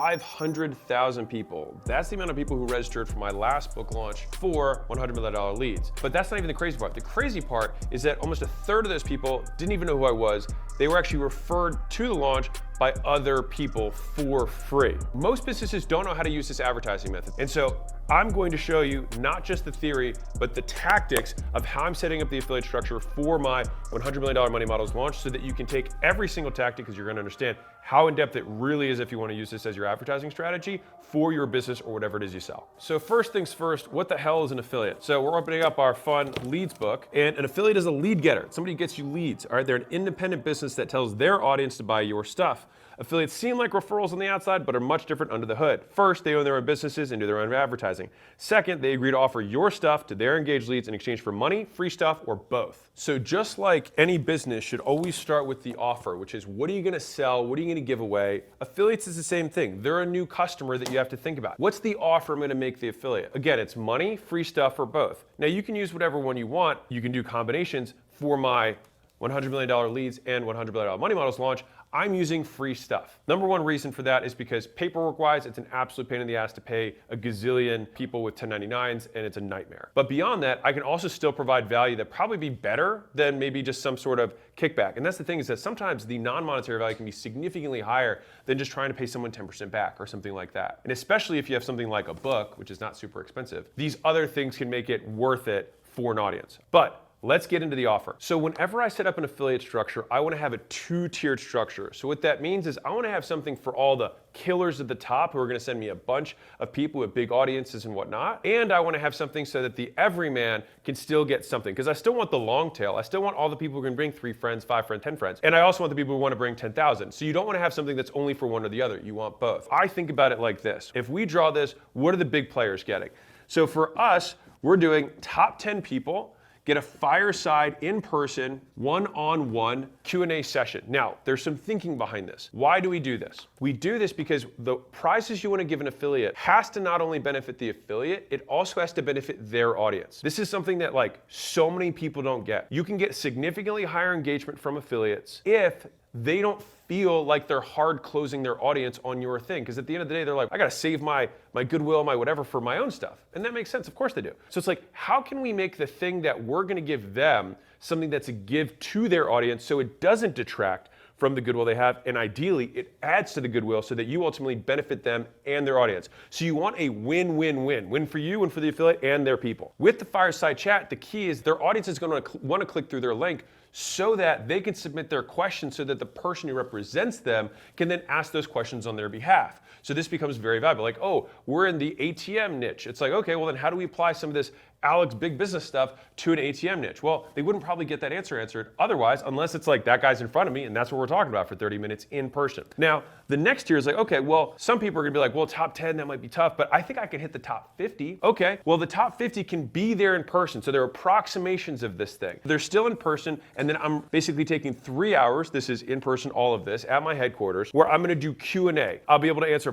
500,000 people. That's the amount of people who registered for my last book launch for $100 million leads. But that's not even the crazy part. The crazy part is that almost a third of those people didn't even know who I was. They were actually referred to the launch by other people for free. Most businesses don't know how to use this advertising method. And so I'm going to show you not just the theory, but the tactics of how I'm setting up the affiliate structure for my $100 million Money Models launch so that you can take every single tactic, because you're going to understand how in depth it really is if you want to use this as your advertising strategy for your business or whatever it is you sell. So first things first, what the hell is an affiliate? So we're opening up our fun leads book, and an affiliate is a lead getter. Somebody gets you leads, all right? They're an independent business that tells their audience to buy your stuff. Affiliates seem like referrals on the outside, but are much different under the hood. First, they own their own businesses and do their own advertising. Second, they agree to offer your stuff to their engaged leads in exchange for money, free stuff, or both. So just like any business should always start with the offer, which is what are you gonna sell? What are you gonna give away? Affiliates is the same thing. They're a new customer that you have to think about. What's the offer I'm gonna make the affiliate? Again, it's money, free stuff, or both. Now you can use whatever one you want. You can do combinations. For my $100 million leads and $100 million Money Models launch, I'm using free stuff. Number one reason for that is because paperwork-wise, it's an absolute pain in the ass to pay a gazillion people with 1099s, and it's a nightmare. But beyond that, I can also still provide value that probably be better than maybe just some sort of kickback. And that's the thing, is that sometimes the non-monetary value can be significantly higher than just trying to pay someone 10% back or something like that. And especially if you have something like a book, which is not super expensive, these other things can make it worth it for an audience. But let's get into the offer. So whenever I set up an affiliate structure, I want to have a two-tiered structure. So what that means is I want to have something for all the killers at the top who are going to send me a bunch of people with big audiences and whatnot. And I want to have something so that the everyman can still get something, because I still want the long tail. I still want all the people who can bring 3 friends, 5 friends, 10 friends. And I also want the people who want to bring 10,000. So you don't want to have something that's only for one or the other. You want both. I think about it like this. If we draw this, what are the big players getting? So for us, we're doing top 10 people get a fireside, in-person, one-on-one Q&A session. Now, there's some thinking behind this. Why do we do this? We do this because the prizes you want to give an affiliate has to not only benefit the affiliate, it also has to benefit their audience. This is something that so many people don't get. You can get significantly higher engagement from affiliates if they don't feel like they're hard closing their audience on your thing. Because at the end of the day, they're like, I gotta save my goodwill, my whatever for my own stuff. And that makes sense, of course they do. So it's like, how can we make the thing that we're gonna give them something that's a give to their audience so it doesn't detract from the goodwill they have, and ideally it adds to the goodwill so that you ultimately benefit them and their audience. So you want a win-win-win. Win for you and for the affiliate and their people. With the fireside chat, the key is their audience is gonna wanna click through their link so that they can submit their questions so that the person who represents them can then ask those questions on their behalf. So this becomes very valuable. Like, oh, we're in the ATM niche. It's like, okay, well then how do we apply some of this Alex big business stuff to an ATM niche? Well, they wouldn't probably get that answer answered otherwise, unless it's like that guy's in front of me and that's what we're talking about for 30 minutes in person. Now, the next tier is like, okay, well, some people are gonna be like, well, top 10, that might be tough, but I think I can hit the top 50. Okay, well, the top 50 can be there in person. So there are approximations of this thing. They're still in person, and then I'm basically taking 3 hours, this is in person, all of this, at my headquarters, where I'm gonna do Q&A. I'll be able to answer